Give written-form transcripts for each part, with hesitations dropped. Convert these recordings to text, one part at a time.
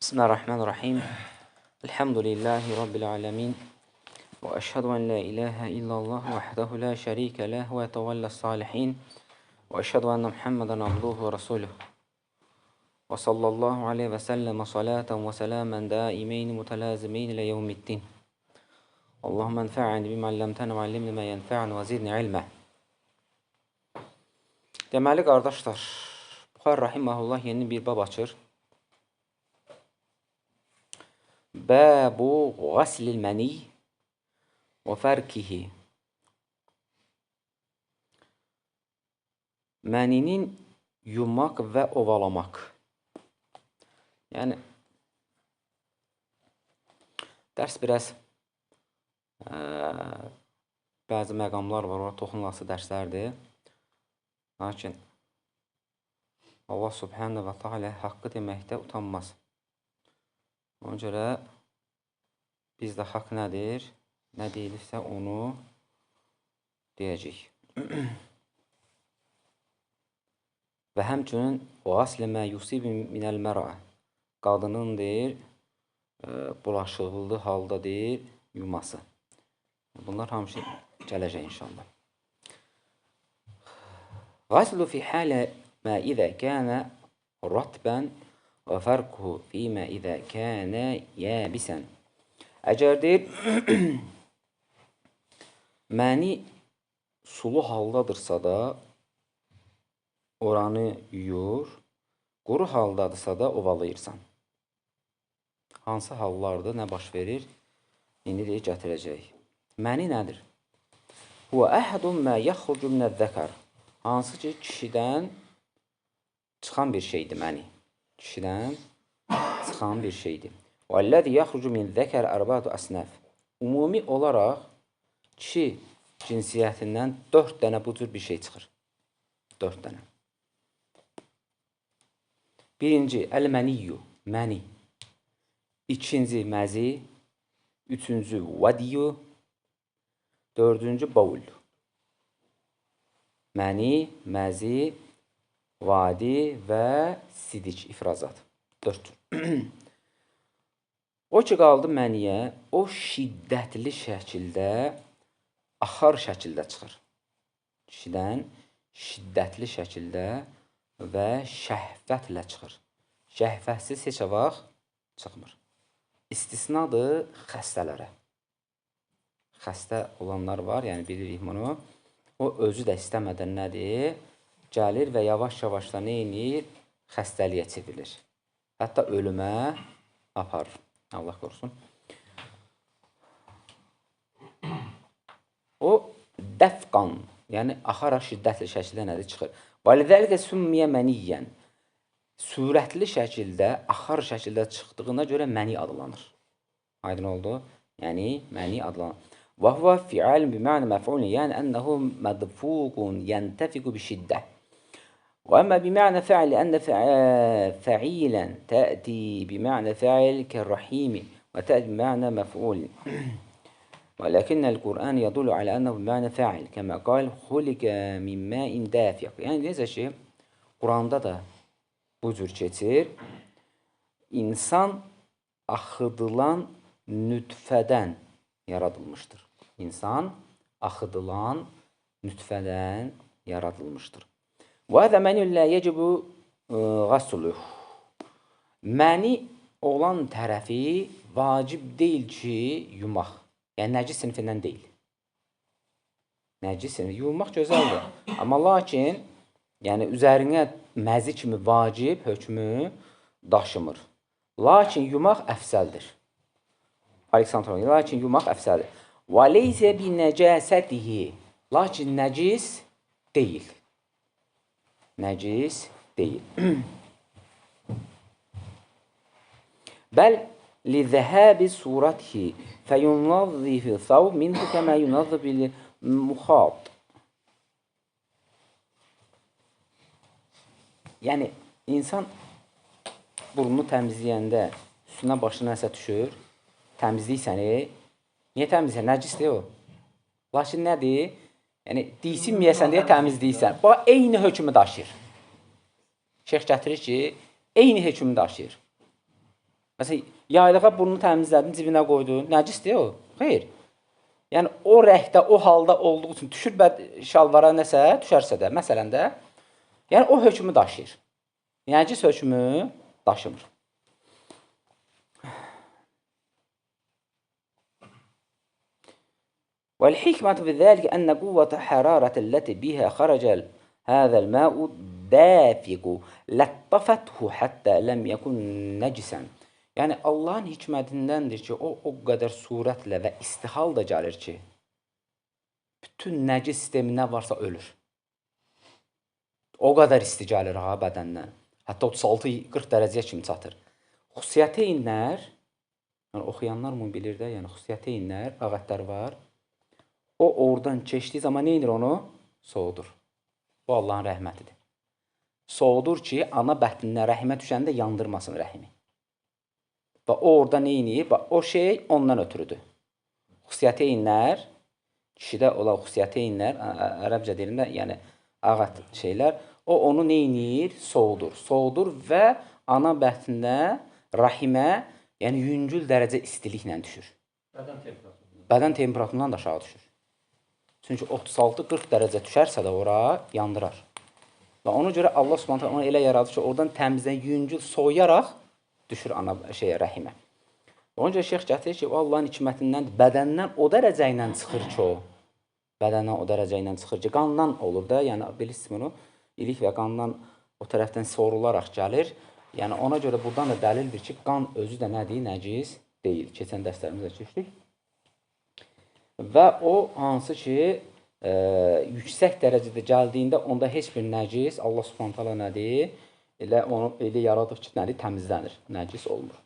Bismillahirrahmanirrahim. Elhamdülillahi Rabbil alemin. Və əşhədu ən la ilahə illallah vəhdəhu la şərikə ləh və təvəlləs salihin. Və əşhədu ənə Muhammedən abduhu və rasuluh. Və sallallahu aleyhi və səlləmə salatan və səlamən daimeyni mütələzimeyn ilə yevmiddin. Allahumma ənfa'ni bimə əlləmtənə və əllimni mə yənfa'ni və zidni ilmə. Deməli, qardaşlar, Buxari Rahiməhullah yeni bir bab açır. Bəbu qaslil məni və fərkihi. Məninin yumaq və ovalamaq. Yəni, dərs biraz bəzi məqamlar var, toxunulası dərslərdir. Lakin Allah Subhanahu və Teala haqqı deməkdə utanmaz. Ona görə bizdə haqq nədir? Nə deyilirsə onu deyəcək. Və həmçinin o aslə mə yusibi minəl mərə. Qadının deyir, bulaşıqlı halda deyir, yuması. Bunlar hamısı gələcək inşallah. Qaslu fi halə mə izə kənə ratbən və fərquhu fīmə izə kənə yəbisən. Əgər deyir, məni sulu haldadırsa da oranı yuyur, quru haldadırsa da ovalayırsan. Hansı hallarda nə baş verir? İndi deyir, gətirəcək. Məni nədir? Huvə əhədun mə yaxrucu minəz-zəkər. Hansı ki, kişidən çıxan bir şeydir məni. Kişidən çıxan bir şeydir. وَالَّذِي يَخْرُجُ مِنْ ذَكَرْ أَرْبَعَةُ أَصْنَافٍ. Ümumi olaraq kişi cinsiyyətindən 4 dənə bu cür bir şey çıxır. 4 dənə. Birinci, əl-məniyyü, məni. İkinci, məzi. Üçüncü, vədiyyu. Dördüncü, baul. Məni, məzi, vadi və sidik, ifrazat. 4 cür. O ki, qaldı məniyə, o şiddətli şəkildə, axar şəkildə çıxır. Kişidən şiddətli şəkildə və şəhvətlə çıxır. Şəhvətsiz heç vaxt çıxmır. İstisnadır xəstələrə. Xəstə olanlar var, yəni bilirik bunu. O özü də istəmədən nədir? Gəlir və yavaş-yavaş da neyinir? Xəstəliyə çevrilir. Hətta ölümə aparır. Allah qorusun. O dəfqan, yəni axara şiddətli şəkildə nədir? Çıxır. Vəlidəlikə sümmiyə məniyyən. Sürətli şəkildə, axar şəkildə çıxdığına görə məni adlanır. Aydın oldu? Yəni, məni adlanır. Və huvə fi'al bima'nə məf'ulun, yəni ənəhu mədfuqun yəntəfiqu bi şiddə. Və əmmə bima'nə fə'il, ənə fə'ilən tə'ti bima'nə fə'il kərrahimi və tə'ti bima'nə məf'ul. Və ləkinnəl Qur'an yədullu alə ənəhu bima'nə fə'il, kəmə qal xulikə min mə'in dəfiq. Yəni, necə ki, Quranda da bu cür keçir. İnsan axıdılan nütfədən yaradılmışdır. İnsan axıdılan nütfədən yaradılmışdır. Və əzə mənillə yecibu qassuluh. Məni olan tərəfi vacib deyil ki, yumaq. Yəni, nəcis sinifindən deyil. Nəcis sinifi, yumaq gözəldir. Amma lakin, yəni, üzərinə məzi kimi vacib hökmü daşımır. Lakin yumaq əfsəldir. Lakin yumaq əfsəldir. Və leysə bi nəcəsətihi. Lakin nəcis deyil. Nəcis deyil. Bəl li zəhəbi suratihi fəyunnazifi thawb minhu kəmə yunnazifi muxat. Yəni, insan burnunu təmizləyəndə üstünə başına nəsə düşür, təmizliksəni, niyə təmizləysən? Nəcisdir o. Lakin nədir? Yəni, deyilməyəsən deyə təmizləyirsən. Bax, eyni hökmü daşıyır. Şeyx gətirir ki, eyni hökmü daşıyır. Məsələn, yaylığa burnunu təmizlədin, cibinə qoydun, nəcisdir o? Xeyr. Yəni, o rəhdə, o halda olduğu üçün düşür şalvara nəsə, düşərsə də, məsələn də, yəni o hökmü daşıyır. Nəcis hökmü daşımır. والحكمة في ذلك أن قوة حرارة التي بها خرج هذا الماء دافق لطفته حتى لم يكن نجسا. Yəni Allahın hikmətindəndir ki, o qədər surətlə və istihal da gəlir ki, bütün nəcis sistemi nə varsa ölür. O qədər isti gəlir ha bədəndən. Hətta 36-40 dərəcəyə kimi çatır. Xüsusiyyəteinlər, yəni oxuyanlar bunu bilir də, yəni xüsusiyyəteinlər, ağətlər var. O oradan keçdiyi zaman nə edir onu? Soğudur. Bu Allahın rəhmətidir. Soğudur ki, ana bətninə rəhimə düşəndə yandırmasın rəhimi. Və o orada nə edir? O şey ondan ötürüdür. Xüsusiyyəteinlər, kişidə olan xüsusiyyəteinlər, ərəbcə dilində, yəni ağət şeylər, o onu nə edir? Soğudur. Soğudur və ana bətninə, rəhimə, yəni yüngül dərəcə istiliklə düşür. Bədən temperaturundan da aşağı düşür. Çünki 36-40 dərəcə düşərsə də ora yandırar. Və ona görə Allah Subhanahu onu elə yaradır ki, oradan təmizdən yüngül soyuyaraq düşür ana rəhimə. Ona görə şeyx gətirir ki, o Allahın hikmətindəndir. Bədəndən o dərəcə ilə çıxır ki, o. Bədəndən o dərəcə ilə çıxır ki, qandan olur da, yəni bilirsiniz bunu, ilik və qandan o tərəfdən sorularaq gəlir. Yəni ona görə buradan da dəlildir ki, qan özü də nədir? Nəcis deyil. Keçən dərslərimizdə keçdik. Və o hansı ki, yüksək dərəcədə gəldiyində onda heç bir nəcis, Allah Subhanahu taala nədir? Elə onu elə yaradıb ki, nədir? Təmizlənir. Nəcis olmur.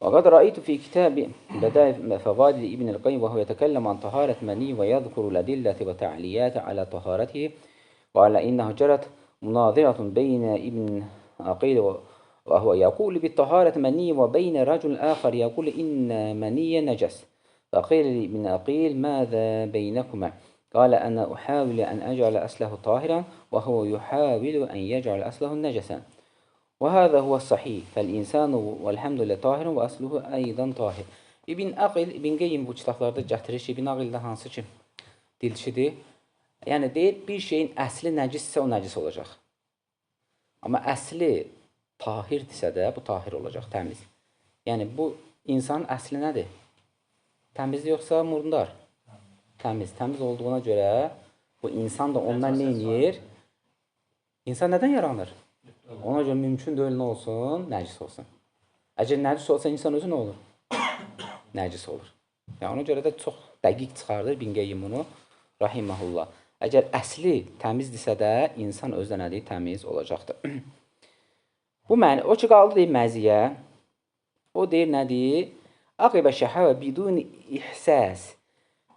وقد رأيت في كتاب بدائع فوائد ابن القيم وهو يتكلم عن طهارة مني ويذكر الأدلة وتعليات على طهارته وعلى إنه جرت مناظرة بين ابن عقيل وهو يقول بالطهارة مني وبين رجل آخر يقول إن مني نجس فقيل لابن عقيل ماذا بينكما قال أنا أحاول أن أجعل أصله طاهرا وهو يحاول أن يجعل أصله نجسا وهذا هو الصحيح فالإنسان والحمد لله طاهر وأصله أيضا طاهر. İbn Aqil, İbn Qeyyim bu kitablarda gətirir ki, İbn Aqil də hansı ki dilçidir. Yəni deyir, bir şeyin əsli nəcissə o nəcis olacaq. Amma əsli tahirdirsə də bu tahir olacaq, təmiz. Yəni bu insanın əsli nədir? Təmizdir yoxsa murdar? Təmiz. Təmiz olduğuna görə bu insan da ondan nə edir? İnsan nədən yaranır? Ona görə mümkün deyil nə olsun? Nəcis olsun. Əgər nəcis olsa insan özü nə olur? Nəcis olur. Yəni ona görə də çox dəqiq çıxardır İbn Qeyyim bunu, rahimehullah. Əgər əsli təmizdirsə də insan özü də nədir? Təmiz olacaqdır. Bu məni, o ki qaldı deyir məziyə. O deyir nədir? Aqibə şəhəvə bidun ihsəs.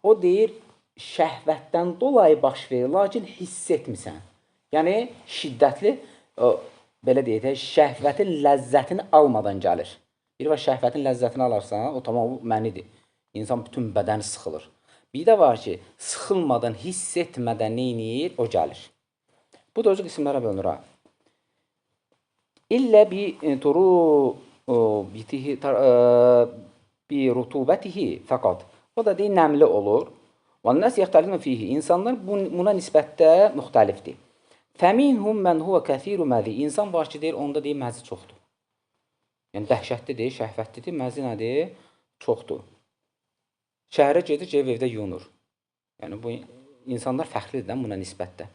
O deyir şəhvətdən dolayı baş verir, lakin hiss etmirsən. Yəni şiddətli, belə deyək də, şəhvətin ləzzətini almadan gəlir. Bir var şəhvətin ləzzətini alarsan, o tamam mənidir. İnsan bütün bədəni sıxılır. Bir də var ki, sıxılmadan, hiss etmədən neynir? O gəlir. Bu da özü qismlərə bölünür ha. İllə bi rutubətihi fəqat. O da deyir, nəmli olur. Və nəs yəxtəlifun fihi. İnsanlar buna nisbətdə müxtəlifdir. Fəminhum mən huvə kəfiru məzi. İnsan var ki, deyir, onda deyir, məzi çoxdur. Yəni, dəhşətlidir, şəhvətlidir, məzi nədir? Çoxdur. Şəhərə gedir, evdə yunur. Yəni, bu insanlar fəxlidir də buna nisbətdə.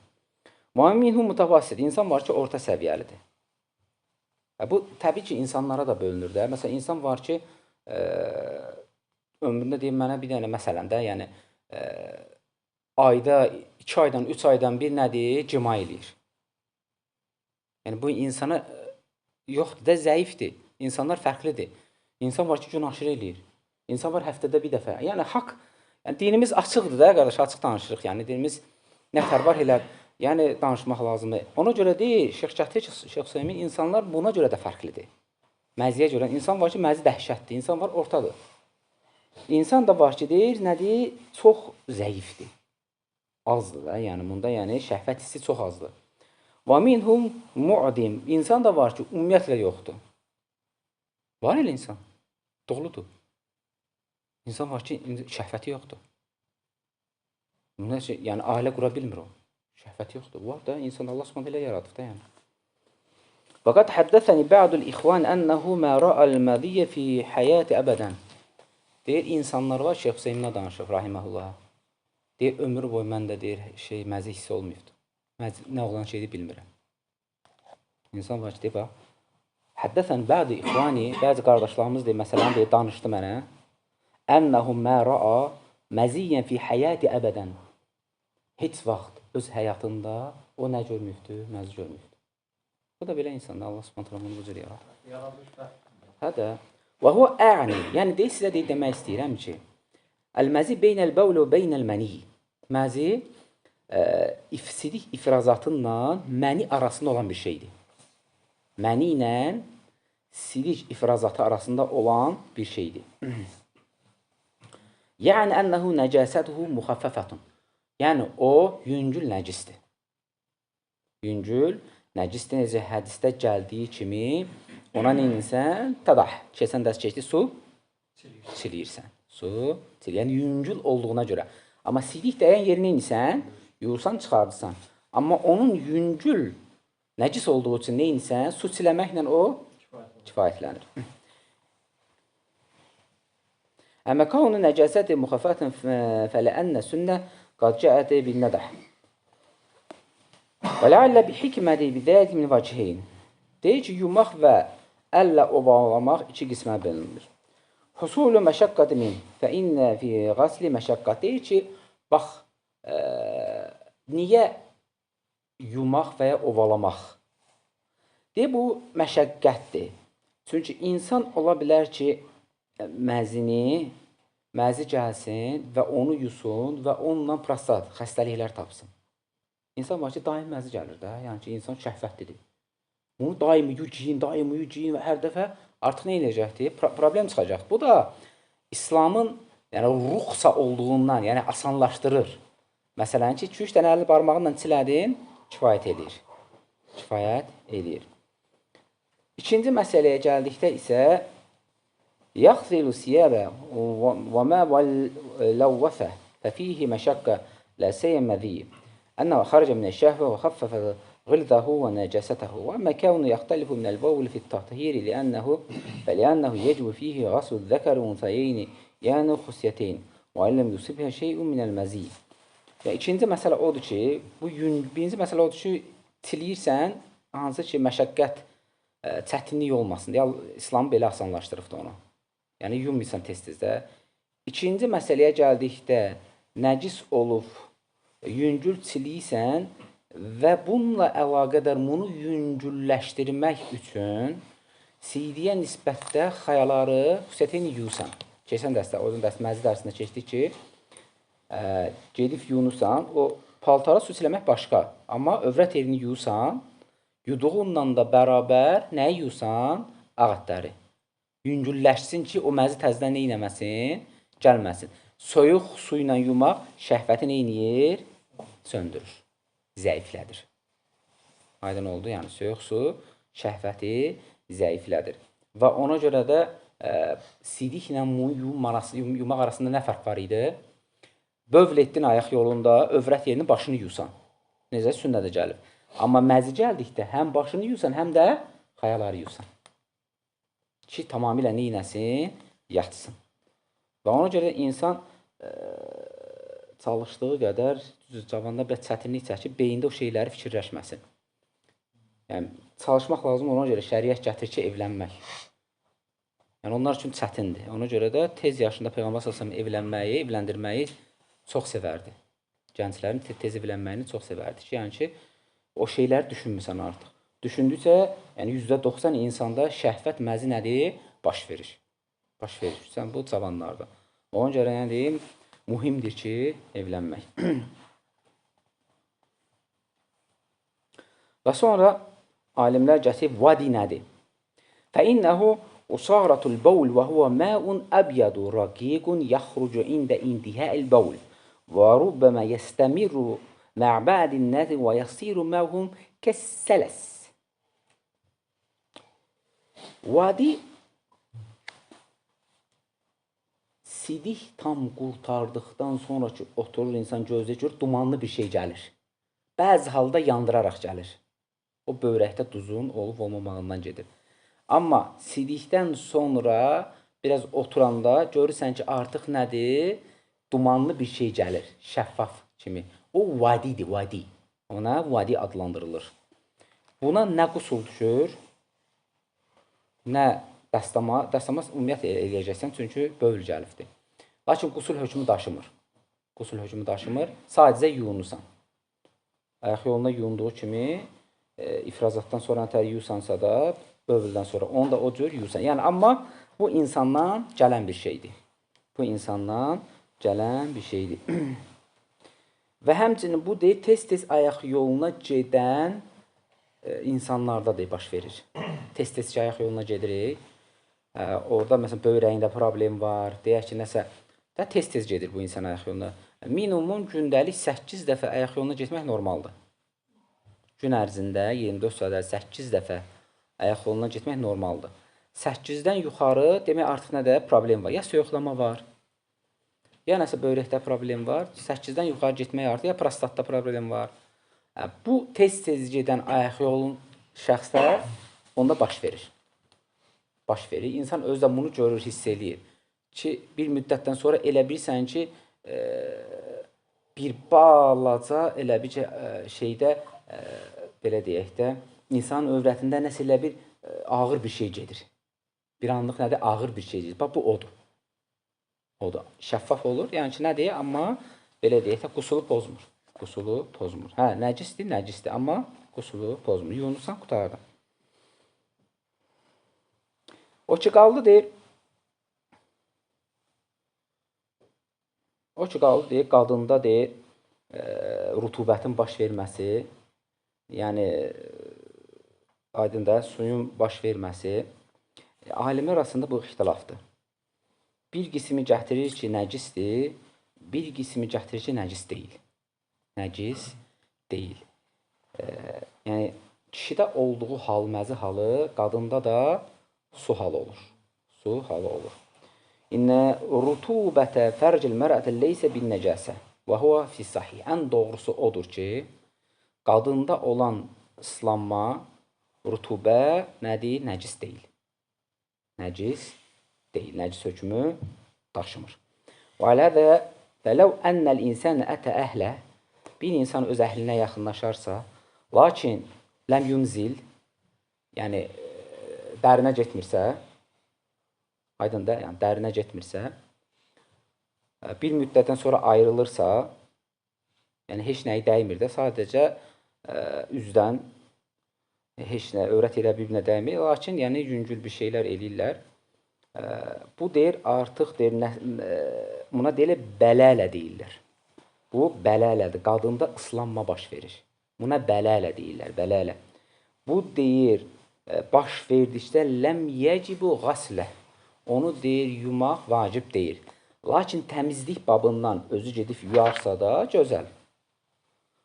Minhum mütəvasit. İnsan var ki, orta səviyyəlidir. Bu, təbii ki, insanlara da bölünür də. Məsələn, insan var ki, ömründə deyir, mənə bir dənə məsələn də, yəni, ayda, 2 aydan, 3 aydan bir nədir? Cima eləyir. Yəni, bu insana yoxdur da, zəifdir. İnsanlar fərqlidir. İnsan var ki, gün aşırı eləyir. İnsan var həftədə bir dəfə. Yəni, haqq, yəni, dinimiz açıqdır da, qardaş, açıq danışırıq. Yəni, dinimiz nətər var elə, yəni, danışmaq lazımdır. Ona görə deyir, Şeyx gətirir ki, Şeyx Hüseymin, insanlar buna görə də fərqlidir. Məziyə görə. İnsan var ki, məzi dəhşətdir. İnsan var, ortadır. İnsan da var ki, deyir, nədir? Çox zəifdir. Azdır da, yəni, bunda, yəni, şəhvət hissi çox azdır. Və minhum mu'dim. İnsan da var ki, ümumiyyətlə yoxdur. Var elə insan. Doludur. İnsan var ki, şəhvəti yoxdur. Yəni, ailə qura bilmir o. Şəhvəti yoxdur. Var da, insan Allah Subhanahu elə yaradıb da, yəni. Fəqad həddəsəni ba'dul ixvan ənəhu mə ra'al mədiyyə fi həyati əbədən. Deyir, insanlar var, Şeyx Hüseynə danışıb, rahiməhullah. Deyir, ömür boyu məndə deyir, məzi hissi olmayıbdır. Nə olan şeydir bilmirəm. İnsan var ki, deyir, bax, həddəsən bəzi ixvani, bəzi qardaşlarımız deyir, məsələn, deyir, danışdı mənə, ənəhu mə ra'a məziyyən fi həyati əbədən. Heç vaxt öz həyatında o nə görməyibdir, məzi görməyibdir. Bu da belə insandır, Allah Subhanahu bunu bu cür yaradır. Hədə, və huvə ə'ni, yəni deyir, sizə deyir, demək istəyirəm ki, əl-məzi beynəl bəvlə və beynəl məni. Məzi sidik ifrazatınla məni arasında olan bir şeydir. Məni ilə sidik ifrazatı arasında olan bir şeydir. Yəni ənəhu nəcəsətuhu muxaffəfətun. Yəni o yüngül nəcisdir. Yüngül nəcisdir, necə hədisdə gəldiyi kimi ona neyinsən? Tədah. Keçən dərs keçdi, su silirsən. Su silir. Yəni yüngül olduğuna görə. Amma sidik dəyən yeri neyinsən? Yuyursan, çıxardırsan. Amma onun yüngül nəcis olduğu üçün neyinsən? Su siləməklə o kifayətlənir. Əmə kavnu nəcəsəti müxəffətən fələənnə sünnə qad cəəti bil nədah. Və ləallə bi hikmədi bi zəlik min vəcihin. Deyir ki, yumaq və əllə ovalamaq iki qismə bölünür. Husulu məşəqqəti min fə innə fi qasli məşəqqət. Deyir ki, bax, niyə yumaq və ya ovalamaq? Deyir, bu məşəqqətdir. Çünki insan ola bilər ki, məzi gəlsin və onu yusun və onunla prostat, xəstəliklər tapsın. İnsan var ki, daim məzi gəlir də, yəni ki, insan şəhvətlidir. Bunu daim yüceyin və hər dəfə artıq nə eləyəcəkdir? Problem çıxacaq. Bu da İslamın ruxsa olduğundan, yəni asanlaşdırır. Məsələn ki, 2-3 dənə əlli barmağınla çilədin, kifayət edir. Kifayət edir. İkinci məsələyə gəldikdə isə يغسل ثيابه وما لوثه ففيه مشقة لا سيما ذي أنه خرج من الشهوة وخفف غلظه ونجاسته وأما كونه يختلف من البول في التطهير فلأنه يجب فيه غسل الذكر وأنثيين يعني خصيتين وإن لم يصبها شيء من المزي. Yəni ikinci məsələ odur ki, birinci məsələ odur ki, tiliyirsən, hansı ki məşəqqət, çətinlik olmasın deyə İslam belə asanlaşdırıbdır onu. Yəni, yummuysan tez-tezdə. İkinci məsələyə gəldikdə, nəcis olub, yüngül çiliysən və bununla əlaqədar bunu yüngülləşdirmək üçün sidiyə nisbətdə xayaları xüsusiyyətini yuyursan. Keçən dərsdə, o məzi dərsində keçdik ki, gedib yuyursan, o paltara su siləmək başqa. Amma övrət yerini yuyursan, yuduğunla da bərabər nəyi yuyursan? Ağətləri. Yüngülləşsin ki, o məzi təzdən neynəməsin? Gəlməsin. Soyuq su ilə yumaq şəhvəti neynəyir? Söndürür. Zəiflədir. Aydın oldu, yəni soyuq su şəhvəti zəiflədir. Və ona görə də sidiklə yumaq arasında nə fərq var idi? Bövl etdin ayaq yolunda, övrət yerinin başını yusan. Necə? Sünnədə gəlib. Amma məzi gəldikdə həm başını yusan, həm də xayaları yusan. Ki, tamamilə neynəsin? Yatsın. Və ona görə insan çalışdığı qədər cavanda bir çətinlik çəkib, beyində o şeyləri fikirləşməsin. Yəni, çalışmaq lazım, ona görə şəriət gətirir ki, evlənmək. Yəni, onlar üçün çətindir. Ona görə də tez yaşında Peyğəmbər s.ə.v evləndirməyi çox sevərdi. Gənclərin tez evlənməyini çox sevərdi ki, yəni ki, o şeyləri düşünmüsən artıq. Düşündükcə, yəni %90 insanda şəhvət məzi nədir? Baş verir. Baş verir. Sən bu cavanlarda. Ona görə yəni deyim, mühümdir ki, evlənmək. Və sonra alimlər gətirib vadi nədir? Fəinnəhu usaratul bəvl və huvə məun əbyadu raqiqun yaxrucu ində intihəil bəvl və rubbəmə yəstəmirru mə'bədin nəzi və yəsiru məvhum kəssələs. Vadi sidik tam qurtardıqdan sonra ki, oturur insan gözlə görür, dumanlı bir şey gəlir. Bəzi halda yandıraraq gəlir. O börəkdə duzun olub olmamağından gedir. Amma sidikdən sonra biraz oturanda görürsən ki, artıq nədir? Dumanlı bir şey gəlir, şəffaf kimi. O vadidir, vadi. Ona vadi adlandırılır. Buna nə qusul düşür, nə dəstəma. Dəstəma ümumiyyətlə eləyəcəksən, çünki böyül gəlifdir. Lakin qusul hökmü daşımır. Qusul hökmü daşımır, sadəcə yuyunusan. Ayaq yoluna yuyunduğu kimi, ifrazatdan sonra nətər yuyusansa da, bövüldən sonra onu da o cür yuyusan. Yəni, amma bu insandan gələn bir şeydir. Bu insandan gələn bir şeydir. Və həmçinin bu deyil, tez-tez ayaq yoluna gedən insanlarda da baş verir. Tez-tez ki, ayaq yoluna gedirik. Orada, məsələn, böyrəyində problem var. Deyək ki, nəsə, da tez-tez gedir bu insan ayaq yoluna. Minimum gündəlik 8 dəfə ayaq yoluna getmək normaldır. Gün ərzində 24 saat 8 dəfə ayaq yoluna getmək normaldır. 8-dən yuxarı demək artıq nədə problem var. Ya soyuqlama var, ya nəsə böyrəkdə problem var. 8-dən yuxarı getmək artıq, ya prostatda problem var. Bu tez-tez gedən ayaq yolun şəxslər onda baş verir. Baş verir. İnsan özdə bunu görür, hiss eləyir. Ki, bir müddətdən sonra elə bilirsən ki, bir balaca elə bir şeydə, belə deyək də, insanın övrətində nəsə elə bir ağır bir şey gedir. Bir anlıq nədir? Ağır bir şey gedir. Bax, bu odur. Odur. Şəffaf olur. Yəni ki, nədir? Amma belə deyək də, qusulu pozmur. Qusulu pozmur. Hə, nəcisdir, nəcisdir. Amma qusulu pozmur. Yuyunursan, qutardı. O ki, qaldı deyir, qadında deyir, rutubətin baş verməsi, yəni, aydında suyun baş verməsi, alimlər arasında bu ixtilafdır. Bir qismi gətirir ki, nəcisdir, bir qismi gətirir ki, nəcis deyil. Nəcis deyil. Yəni, kişidə olduğu hal, məzi halı, qadında da su halı olur. Su halı olur. İnnə rutubətə fərcil mərətə leysə bin nəcəsə və huvə fissahih. Ən doğrusu odur ki, qadında olan ıslanma, rutubə nədir? Nəcis deyil. Nəcis deyil. Nəcis hökmü daşımır. Və alədə fələv ənəl insənə ətə əhlə, bir insan öz əhlinə yaxınlaşarsa, lakin ləm yunzil, yəni dərinə getmirsə, aydında, yəni dərinə getmirsə, bir müddətdən sonra ayrılırsa, yəni heç nəyi dəymir də, sadəcə üzdən heç nə, övrət elə bir-birinə dəymir, lakin yəni yüngül bir şeylər eləyirlər. Bu deyir, artıq deyir, buna deyilir, bələlə deyirlər. Bu bələlədir. Qadında ıslanma baş verir. Buna bələlə deyirlər, bələlə. Bu deyir, baş verdikdə ləm yəcibu qaslə. Onu deyir, yumaq vacib deyir. Lakin təmizlik babından özü gedib yuyarsa da gözəl.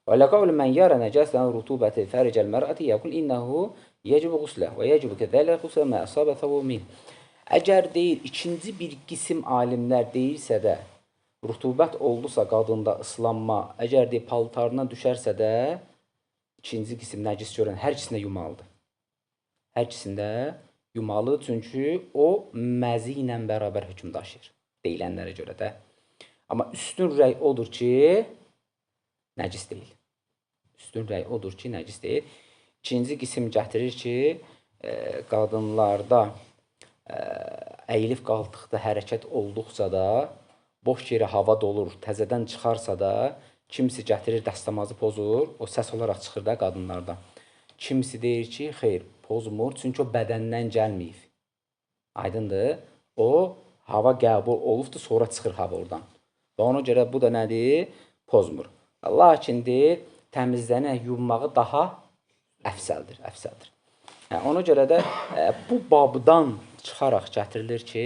Və ləqavlu mən yərə nəcəsdən rutubəti fəricəl mərəti yəqul innəhu yəcibu quslə və yəcibu kədələ quslə mə əsabətəvu min. Əgər deyir, ikinci bir qisim alimlər deyirsə də, rutubət oldusa qadında ıslanma, əgər deyir, paltarına düşərsə də, ikinci qisim nəcis görən hər ikisində yumalıdır. Hər ikisində yumalı, çünki o məzi ilə bərabər hökm daşıyır, deyilənlərə görə də. Amma üstün rəy odur ki, nəcis deyil. Üstün rəy odur ki, nəcis deyil. İkinci qisim gətirir ki, qadınlarda əyilib qaldıqda hərəkət olduqca da, boş yerə hava dolur, təzədən çıxarsa da, kimisi gətirir dəstəmazı pozur, o səs olaraq çıxır da qadınlarda. Kimisi deyir ki, xeyr, pozmur, çünki o bədəndən gəlməyib. Aydındır, o hava qəbul olubdur, sonra çıxır hava oradan. Və ona görə bu da nədir? Pozmur. Lakin deyir, təmizlənə yummağı daha əfsəldir, əfsəldir. Ona görə də bu babdan çıxaraq gətirilir ki,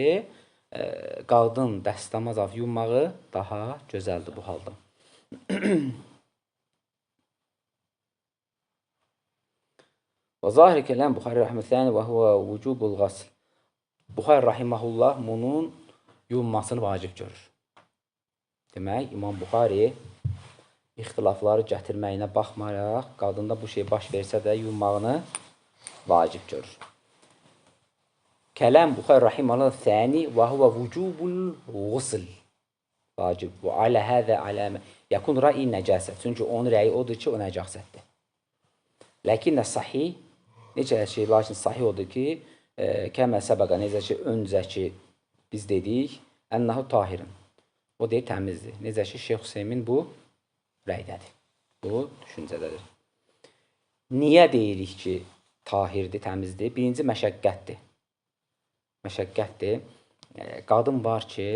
qadın dəstəmaz yummağı daha gözəldir bu halda. Və zahir kələm Buxari rəhmətullah və huve vücubul qasl. Buxari rahimehullah bunun yuyunmasını vacib görür. Demək, İmam Buxari ixtilafları gətirməyinə baxmayaraq, qadında bu şey baş versə də yuyunmağını vacib görür. Kələm Buxari rahimehullah thani və huve vücubul qusl. Vacib. Və alə həzə aləmə yakun rəyi nəcəsət. Çünki onun rəyi odur ki, o nəcəsətdir. Lakin də sahih, necə şey, lakin sahih odur ki, kəmə səbəqə, necə ki, öncəki biz dedik, ənnahu tahirun. O deyir, təmizdir. Necə ki, Şeyx Hüseymin bu rəydədir. Bu düşüncədədir. Niyə deyirik ki, tahirdir, təmizdir? Birinci məşəqqətdir. Məşəqqətdir. Qadın var ki,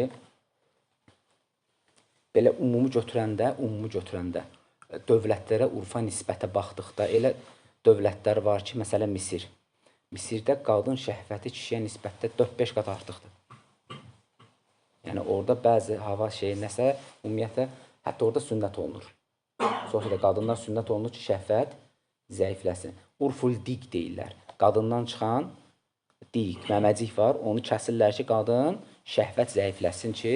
belə ümumi götürəndə, dövlətlərə, urfa nisbətə baxdıqda, elə dövlətlər var ki, məsələn, Misir. Misirdə qadın şəhvəti kişiyə nisbətdə 4-5 qat artıqdır. Yəni, orada bəzi hava şeyi nəsə, ümumiyyətlə, hətta orada sünnət olunur. Sonra da qadınlar sünnət olunur ki, şəhvət zəifləsin. Urful dik deyirlər. Qadından çıxan dik, məməcik var, onu kəsirlər ki, qadın şəhvət zəifləsin ki,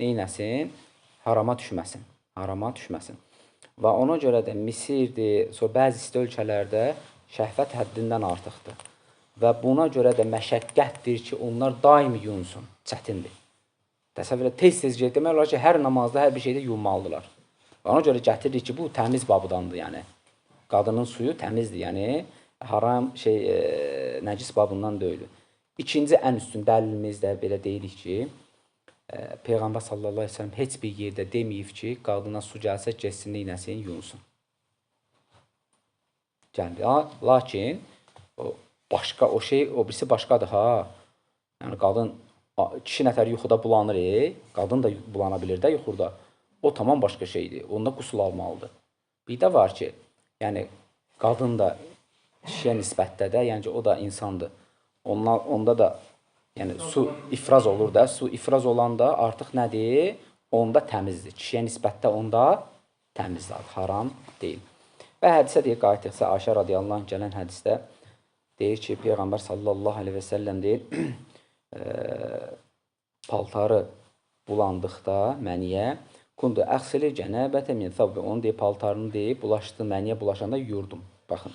neynəsin? Harama düşməsin. Harama düşməsin. Və ona görə də Misirdir, sonra bəzi isti ölkələrdə şəhvət həddindən artıqdır. Və buna görə də məşəqqətdir ki, onlar daimi yuyunsun. Çətindir. Təsəvvür et, tez-tez gedir. Demək olar ki, hər namazda, hər bir şeydə yuyunmalıdırlar. Və ona görə gətiririk ki, bu təmiz babıdandır, yəni. Qadının suyu təmizdir, yəni haram nəcis babından deyil. İkinci ən üstün dəlilimiz də belə deyirik ki, Peyğəmbər sallallahu aleyhi ve sellem heç bir yerdə deməyib ki, qadına su gəlsə, geçsin, neynəsin, yuyunsun. Lakin, o birisi başqadır, ha. Yəni, qadın, kişi nətər yuxuda bulanır, qadın da bulana bilir də yuxuda. O tamam başqa şeydir, onda qusul almalıdır. Bir də var ki, yəni, qadın da kişiyə nisbətdə də, yəni ki, o da insandır. Onda da yəni, su ifraz olur da, su ifraz olanda artıq nədir? Onda təmizdir. Kişiyə nisbətdə onda təmizdir, haram deyil. Və hədisə deyir, qayıtdıqsa, Ayşə radiyallahu anh gələn hədisdə deyir ki, Peyğəmbər sallallahu aleyhi və səlləm deyir, paltarı bulandıqda məniyə, kundu əxsili cənəbətə min thawbi. Onu deyir, paltarını deyib, bulaşdı, məniyə bulaşanda yuyurdum. Baxın,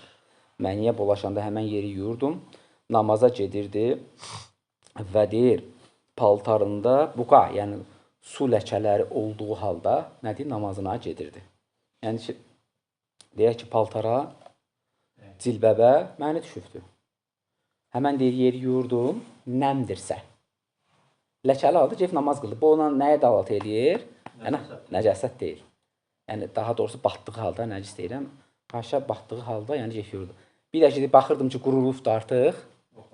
məniyə bulaşanda həmən yeri yuyurdum, namaza gedirdi. Və deyir, paltarında buqa, yəni su ləkələri olduğu halda nə deyir, namazına gedirdi. Yəni ki, deyək ki, paltara, cilbəbə məni düşübdür. Həmən deyir, yeri yuyurdum, nəmdirsə. Ləkəli halda gedib namaz qıldı. Bu ona nəyə dalat edir? Yəni, nəcəsət deyil. Yəni, daha doğrusu, batdığı halda, nəcis deyirəm, aşağı batdığı halda, yəni yuyurdu. Bir də ki, baxırdım ki, qurulubdur artıq.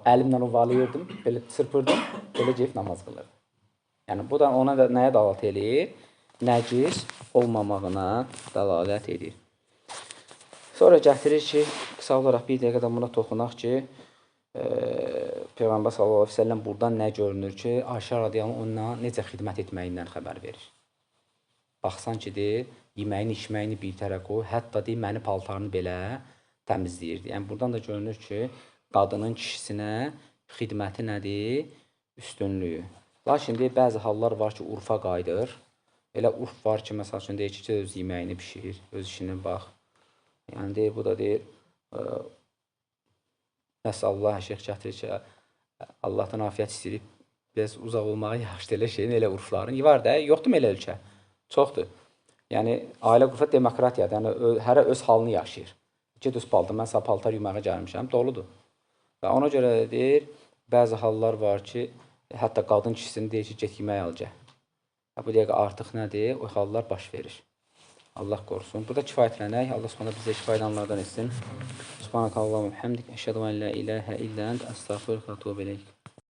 Əlimlə ovalayırdım, belə çırpırdım, belə gedib namaz qılırdı. Yəni, bu da ona da nəyə dalalət edir? Nəcis olmamağına dalalət edir. Sonra gətirir ki, qısa olaraq bir dəqiqədə buna toxunaq ki, Peyğəmbər sallallahu aleyhi ve sellem buradan nə görünür ki, Ayşə radiyallahu ona necə xidmət etməyindən xəbər verir. Baxsan ki, deyir, yeməyini, içməyini bir tərə qoy, hətta deyir, məni paltarını belə təmizləyirdi. Yəni, buradan da görünür ki, qadının kişisinə xidməti nədir? Üstünlüyü. Lakin deyir, bəzi hallar var ki, urfa qayıdır. Elə urf var ki, məsəl üçün deyir ki, öz yeməyini pişirir, öz işini bax. Yəni, deyir, bu da deyir, nəsə Allah şeyx gətirir ki, Allahdan afiyyət istəyirib, biraz uzaq olmağa yaxşıdır elə şeyin, elə urfların. Var da, yoxdur mu elə ölkə? Çoxdur. Yəni, ailə qrufa demokratiyadır, yəni, hərə öz halını yaşayır. Ged öz paltar, mən sağ paltar yumağa gəlmişəm, doludur. Və ona görə deyir, bəzi hallar var ki, hətta qadın kişisini deyir ki, get yemək al gəl. Bu deyək artıq nədir? O hallar baş verir. Allah qorusun. Burada kifayətlənək. Allah subhanahu bizə kifayətlənlərdən etsin. Subhanakallahumma hamdik. Əşhədu an la ilahə illə ənt. Əstəğfiruka və etûbü ileyk.